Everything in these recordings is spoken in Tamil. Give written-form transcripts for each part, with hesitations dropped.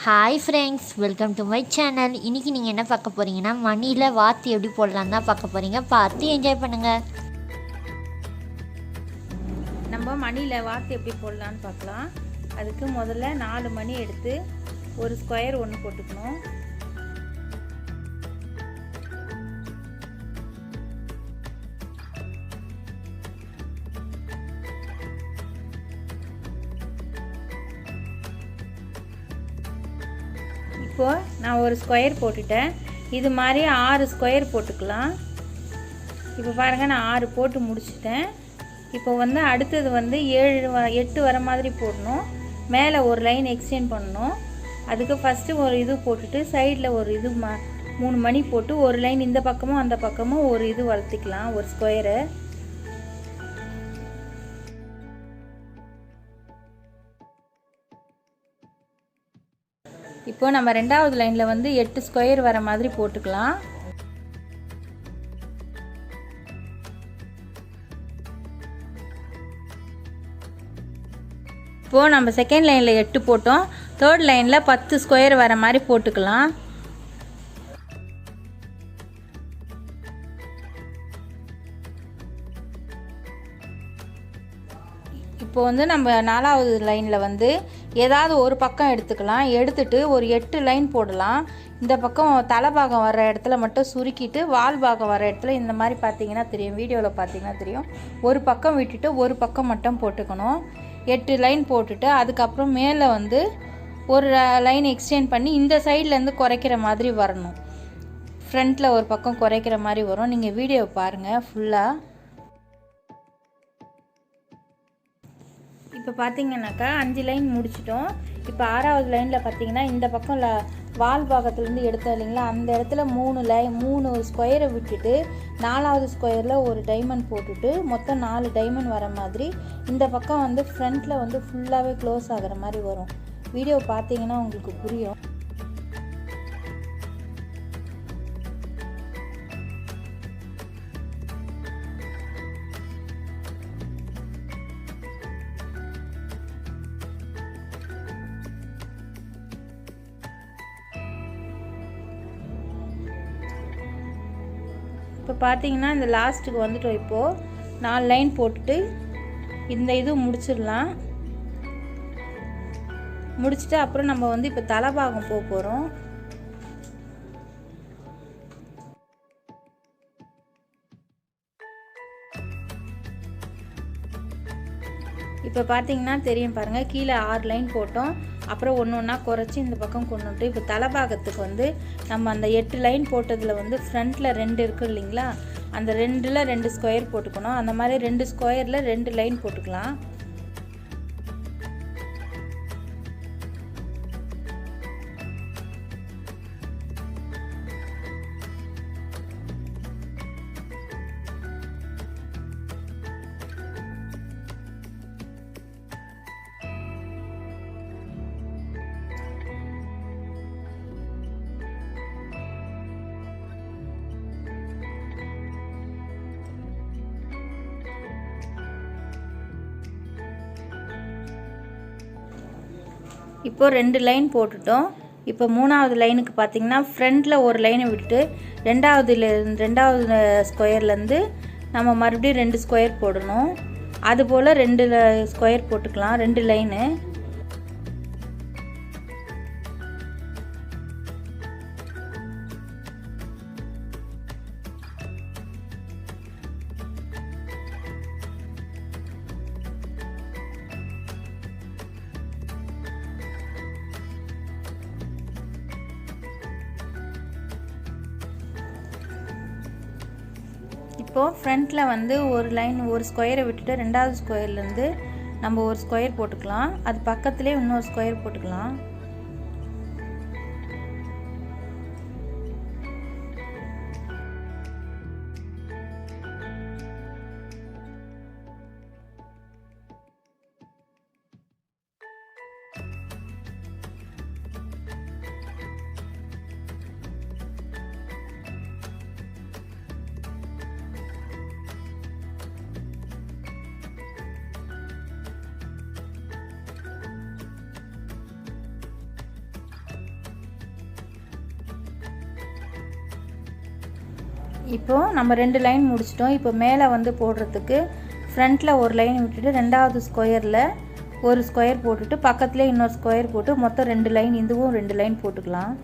Hi friends, welcome to my channel. இன்றைக்கி நீங்கள் என்ன பார்க்க போகிறீங்கன்னா, மணியில் வாத்து எப்படி போடலாம் தான் பார்க்க போகிறீங்க. பார்த்து என்ஜாய் பண்ணுங்கள். நம்ம மணியில் வாத்து எப்படி போடலான்னு பார்க்கலாம். அதுக்கு முதல்ல 4 மணி எடுத்து ஒரு ஸ்கொயர் ஒன்று போட்டுக்கணும். இப்போது நான் ஒரு ஸ்கொயர் போட்டுட்டேன். இது மாதிரி 6 ஸ்கொயர் போட்டுக்கலாம். இப்போ பாருங்கள், நான் 6 போட்டு முடிச்சிட்டேன். இப்போ அடுத்தது 8 வர மாதிரி போடணும். மேலே ஒரு லைன் எக்ஸ்டெண்ட் பண்ணணும். அதுக்கு ஃபஸ்ட்டு ஒரு இது போட்டுட்டு சைடில் ஒரு இது 3 மணி போட்டு ஒரு லைன் இந்த பக்கமும் அந்த பக்கமும் ஒரு இது வளர்த்திக்கலாம், ஒரு ஸ்கொயரை. இப்போ நம்ம 2வது லைனில் 8 ஸ்கொயர் வர மாதிரி போட்டுக்கலாம். இப்போது நம்ம செகண்ட் லைனில் 8 போட்டோம். 3rd லைனில் 10 ஸ்கொயர் வர மாதிரி போட்டுக்கலாம். இப்போ நம்ம 4வது லைனில் ஏதாவது ஒரு பக்கம் எடுத்துக்கலாம். எடுத்துட்டு ஒரு 8 லைன் போடலாம். இந்த பக்கம் தலைபாகம் வர இடத்துல மட்டும் சுருக்கிட்டு வால் பாகம் வர இடத்துல இந்த மாதிரி பார்த்தீங்கன்னா தெரியும், வீடியோவில் பார்த்தீங்கன்னா தெரியும், ஒரு பக்கம் விட்டுட்டு ஒரு பக்கம் மட்டும் போட்டுக்கணும். 8 லைன் போட்டுட்டு அதுக்கப்புறம் மேலே ஒரு லைன் எக்ஸ்டெண்ட் பண்ணி இந்த சைட்லேருந்து குறைக்கிற மாதிரி வரணும். ஃப்ரண்ட்டில் ஒரு பக்கம் குறைக்கிற மாதிரி வரும். நீங்கள் வீடியோவை பாருங்கள் ஃபுல்லாக. இப்போ பார்த்தீங்கன்னாக்கா 5 லைன் முடிச்சிட்டோம். இப்போ 6வது லைனில் பார்த்தீங்கன்னா இந்த பக்கம் வால் பாகத்துலேருந்து எடுத்தோம் இல்லைங்களா, அந்த இடத்துல 3 ஸ்கொயரை விட்டுட்டு 4வது ஸ்கொயரில் ஒரு டைமண்ட் போட்டுட்டு மொத்தம் 4 டைமண்ட் வர மாதிரி இந்த பக்கம் ஃப்ரண்ட்டில் ஃபுல்லாகவே க்ளோஸ் ஆகிற மாதிரி வரும். வீடியோ பார்த்தீங்கன்னா உங்களுக்கு புரியும். இப்போ பார்த்தீங்கன்னா இந்த லாஸ்ட்டுக்கு வந்துட்டோம். இப்போது 4 லைன் போட்டுட்டு இந்த இது முடிச்சிடலாம். முடிச்சுட்டு அப்புறம் நம்ம இப்போ தலைபாகம் போக போகிறோம். இப்போ பார்த்தீங்கன்னா தெரியும் பாருங்கள், கீழே 6 லைன் போட்டோம். அப்புறம் ஒன்று ஒன்றா குறைச்சி இந்த பக்கம் கொண்டு வந்துட்டு இப்போ தலைபாகத்துக்கு நம்ம அந்த 8 லைன் போட்டதில் ஃப்ரண்ட்டில் 2 இருக்குது இல்லைங்களா, அந்த 2ல் 2 ஸ்கொயர் போட்டுக்கணும். அந்த மாதிரி 2 ஸ்கொயரில் 2 லைன் போட்டுக்கலாம். இப்போ 2 லைன் போட்டுட்டோம். இப்போ 3வது லைனுக்கு பார்த்தீங்கன்னா ஃப்ரண்ட்டில் ஒரு லைனை விட்டுட்டு 2வது ஸ்கொயர்லேருந்து நம்ம மறுபடியும் 2 ஸ்கொயர் போடணும். அதுபோல் 2 ஸ்கொயர் போட்டுக்கலாம், 2 லைனு. இப்போது ஃப்ரண்ட்டில் ஒரு லைன் ஒரு ஸ்கொயரை விட்டுட்டு 2வது ஸ்கொயர்லேருந்து நம்ம ஒரு ஸ்கொயர் போட்டுக்கலாம். அது பக்கத்துலேயே இன்னொரு ஸ்கொயர் போட்டுக்கலாம். இப்போது நம்ம 2 லைன் முடிச்சிட்டோம். இப்போ மேலே வந்து போடுறதுக்கு ஃப்ரண்ட்டில் ஒரு லைன் விட்டுட்டு ரெண்டாவது ஸ்கொயரில் ஒரு ஸ்கொயர் போட்டுட்டு பக்கத்துலேயே இன்னொரு ஸ்கொயர் போட்டு மொத்தம் 2 லைன், இதுவும் 2 லைன் போட்டுக்கலாம்.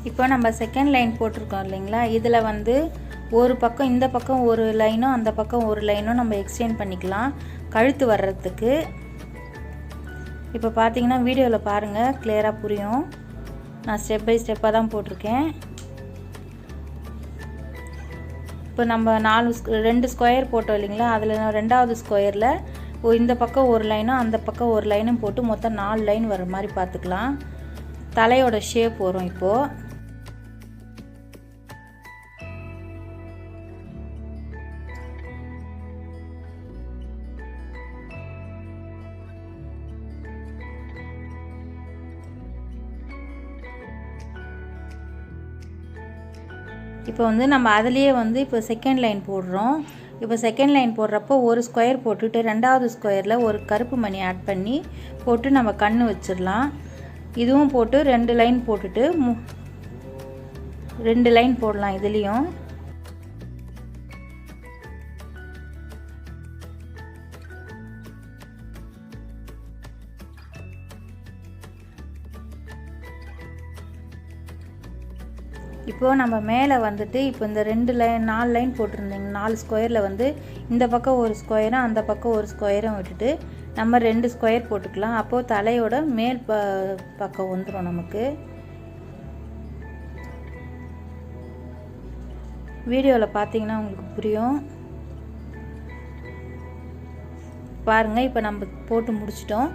இப்போ நம்ம செகண்ட் லைன் போட்டிருக்கோம் இல்லைங்களா, இதில் வந்து ஒரு பக்கம் இந்த பக்கம் ஒரு லைனும் அந்த பக்கம் ஒரு லைனும் நம்ம எக்ஸ்டெண்ட் பண்ணிக்கலாம் கழுத்து வர்றதுக்கு. இப்போ பார்த்தீங்கன்னா வீடியோவில் பாருங்கள், கிளியராக புரியும். நான் ஸ்டெப் பை ஸ்டெப்பாக தான் போட்டிருக்கேன். இப்போ நம்ம 2 ஸ்கொயர் போட்டோம் இல்லைங்களா, அதில் ரெண்டாவது ஸ்கொயரில் இந்த பக்கம் ஒரு லைனும் அந்த பக்கம் ஒரு லைனும் போட்டு மொத்தம் 4 லைன் வர மாதிரி பார்த்துக்கலாம். தலையோட ஷேப் வரும். இப்போது இப்போ வந்து நம்ம அதிலேயே வந்து இப்போ செகண்ட் லைன் போடுறோம். இப்போ செகண்ட் லைன் போடுறப்போ ஒரு ஸ்கொயர் போட்டுட்டு ரெண்டாவது ஸ்கொயரில் ஒரு கருப்பு மணி ஆட் பண்ணி போட்டு நம்ம கண் வச்சிடலாம். இதுவும் போட்டு 2 லைன் போட்டுட்டு 2 லைன் போடலாம் இதுலேயும். இப்போது நம்ம மேலே வந்துட்டு இப்போ இந்த 4 லைன் போட்டிருந்தீங்க, 4 ஸ்கொயரில் வந்து இந்த பக்கம் ஒரு ஸ்கொயரும் அந்த பக்கம் ஒரு ஸ்கொயரும் விட்டுட்டு நம்ம 2 ஸ்கொயர் போட்டுக்கலாம். அப்போது தலையோட மேல் பக்கம் வந்துடும் நமக்கு. வீடியோவில் பார்த்தீங்கன்னா உங்களுக்கு புரியும். பாருங்கள், இப்போ நம்ம போட்டு முடிச்சிட்டோம்.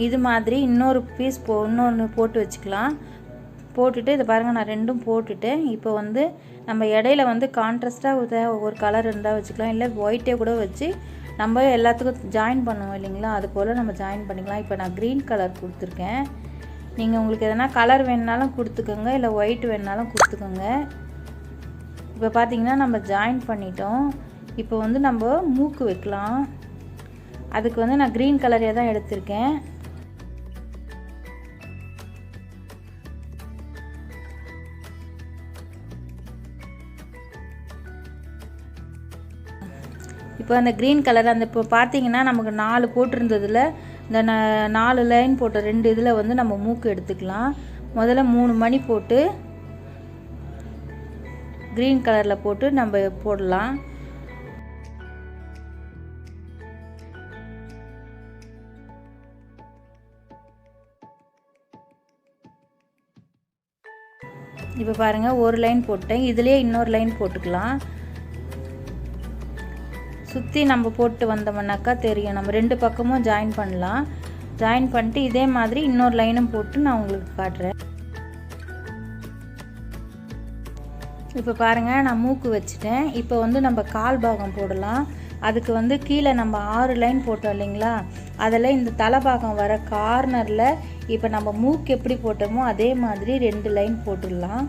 இது மாதிரி இன்னொரு பீஸ் இன்னொன்று போட்டு வச்சுக்கலாம். போட்டுட்டு இதை பாருங்கள், நான் 2ம் போட்டுட்டேன். இப்போ வந்து நம்ம இடையில வந்து கான்ட்ராஸ்ட்டாக ஒரு கலர் இருந்தால் வச்சுக்கலாம், இல்லை ஒயிட்டே கூட வச்சு நம்ம எல்லாத்துக்கும் ஜாயின் பண்ணுவோம் இல்லைங்களா, அது போல் நம்ம ஜாயின் பண்ணிக்கலாம். இப்போ நான் க்ரீன் கலர் கொடுத்துருக்கேன். நீங்கள் உங்களுக்கு எதனா கலர் வேணுனாலும் கொடுத்துக்கோங்க, இல்லை ஒயிட் வேணுனாலும் கொடுத்துக்கோங்க. இப்போ பார்த்தீங்கன்னா நம்ம ஜாயின் பண்ணிட்டோம். இப்போ வந்து நம்ம மூக்கு வைக்கலாம். அதுக்கு வந்து நான் க்ரீன் கலரே தான் எடுத்திருக்கேன். இப்போ அந்த க்ரீன் கலர் இப்போ பார்த்தீங்கன்னா நமக்கு 4 போட்டிருந்ததில் இந்த 4 லைன் போட்ட 2 இதில் வந்து நம்ம மூக்கு எடுத்துக்கலாம். முதல்ல 3 மணி போட்டு க்ரீன் கலரில் போட்டு நம்ம போடலாம். இப்போ பாருங்கள், ஒரு லைன் போட்டேன், இதுலேயே இன்னொரு லைன் போட்டுக்கலாம். சுற்றி நம்ம போட்டு வந்தோம்னாக்கா தெரியும், நம்ம 2 பக்கமும் ஜாயின் பண்ணலாம். ஜாயின் பண்ணிட்டு இதே மாதிரி இன்னொரு லைனும் போட்டு நான் உங்களுக்கு காட்டுறேன். இப்போ பாருங்கள், நான் மூக்கு வச்சுட்டேன். இப்போ வந்து நம்ம கால் பாகம் போடலாம். அதுக்கு வந்து கீழே நம்ம 6 லைன் போட்டோம் இல்லைங்களா, அதில் இந்த தலைபாகம் வர கார்னரில் இப்போ நம்ம மூக்கு எப்படி போட்டோமோ அதே மாதிரி 2 லைன் போட்டுடலாம்.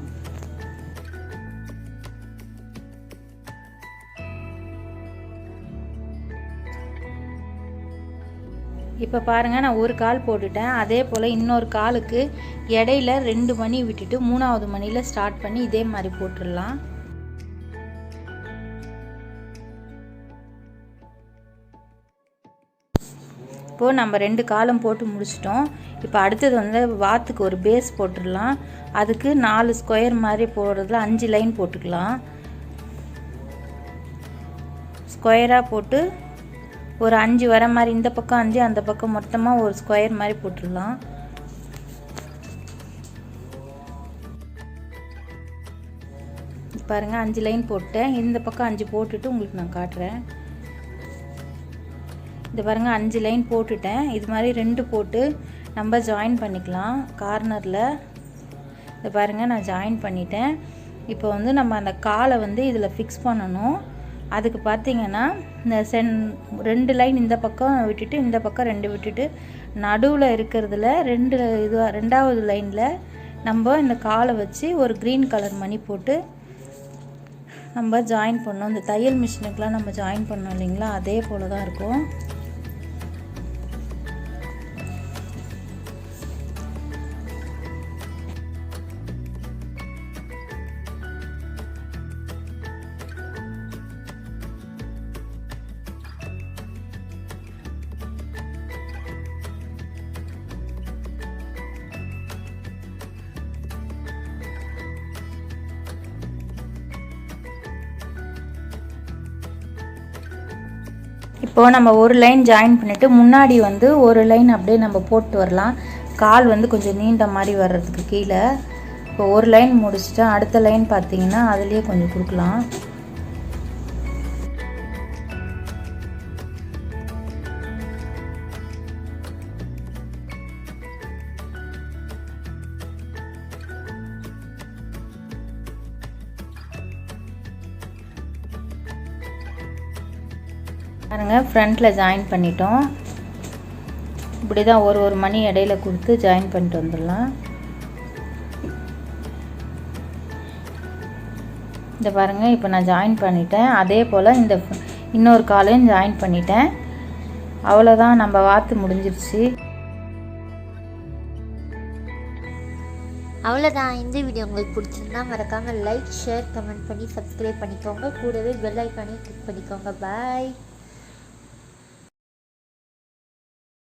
இப்போ பாருங்கள், நான் ஒரு கால் போட்டுட்டேன். அதே போல் இன்னொரு காலுக்கு இடையில 2 மணி விட்டுட்டு 3ஆவது மணியில் ஸ்டார்ட் பண்ணி இதே மாதிரி போட்டுடலாம். இப்போது நம்ம 2 காலம் போட்டு முடிச்சிட்டோம். இப்போ அடுத்தது வந்து வாத்துக்கு ஒரு பேஸ் போட்டுடலாம். அதுக்கு 4 ஸ்கொயர் மாதிரி போடுறதுல 5 லைன் போட்டுக்கலாம். ஸ்கொயராக போட்டு ஒரு 5 வர மாதிரி இந்த பக்கம் 5 அந்த பக்கம் மொத்தமாக ஒரு ஸ்கொயர் மாதிரி போட்டுடலாம். பாருங்கள், 5 லைன் போட்டேன். இந்த பக்கம் 5 போட்டுட்டு உங்களுக்கு நான் காட்டுறேன். இது பாருங்கள், 5 லைன் போட்டுட்டேன். இது மாதிரி 2 போட்டு நம்ம ஜாயின் பண்ணிக்கலாம் கார்னரில். இது பாருங்கள், நான் ஜாயின் பண்ணிட்டேன். இப்போ வந்து நம்ம அந்த காலை வந்து இதில் ஃபிக்ஸ் பண்ணணும். அதுக்கு பார்த்திங்கன்னா இந்த 2 லைன் இந்த பக்கம் விட்டுட்டு இந்த பக்கம் 2 விட்டுட்டு நடுவில் இருக்கிறதுல 2வது லைனில் நம்ம இந்த காலை வச்சு ஒரு க்ரீன் கலர் மணி போட்டு நம்ம ஜாயின் பண்ணோம். இந்த தையல் மிஷினுக்கெலாம் நம்ம ஜாயின் பண்ணோம் இல்லைங்களா, அதே போல் தான் இருக்கும். இப்போது நம்ம ஒரு லைன் ஜாயின் பண்ணிவிட்டு முன்னாடி வந்து ஒரு லைன் அப்படியே நம்ம போட்டு வரலாம். கால் வந்து கொஞ்சம் நீண்ட மாதிரி வர்றதுக்கு கீழே. இப்போ ஒரு லைன் முடிச்சுட்டு அடுத்த லைன் பார்த்திங்கன்னா அதுலேயே கொஞ்சம் கொடுக்கலாம். பாருங்கள், ஃப்ரண்ட்டில் ஜாயின் பண்ணிட்டோம். இப்படி தான் ஒரு மணி இடையில கொடுத்து ஜாயின் பண்ணிட்டு வந்துடலாம். இந்த பாருங்கள், இப்போ நான் ஜாயின் பண்ணிட்டேன். அதே போல் இந்த இன்னொரு காலையும் ஜாயின் பண்ணிட்டேன். அவ்வளோதான், நம்ம வாத்து முடிஞ்சிருச்சு. அவ்வளோதான். இந்த வீடியோ உங்களுக்கு பிடிச்சிருந்தா மறக்காமல் லைக், ஷேர், கமெண்ட் பண்ணி சப்ஸ்கிரைப் பண்ணிக்கோங்க. கூடவே பெல் ஐக்கானையும் கிளிக் பண்ணிக்கோங்க. பாய்.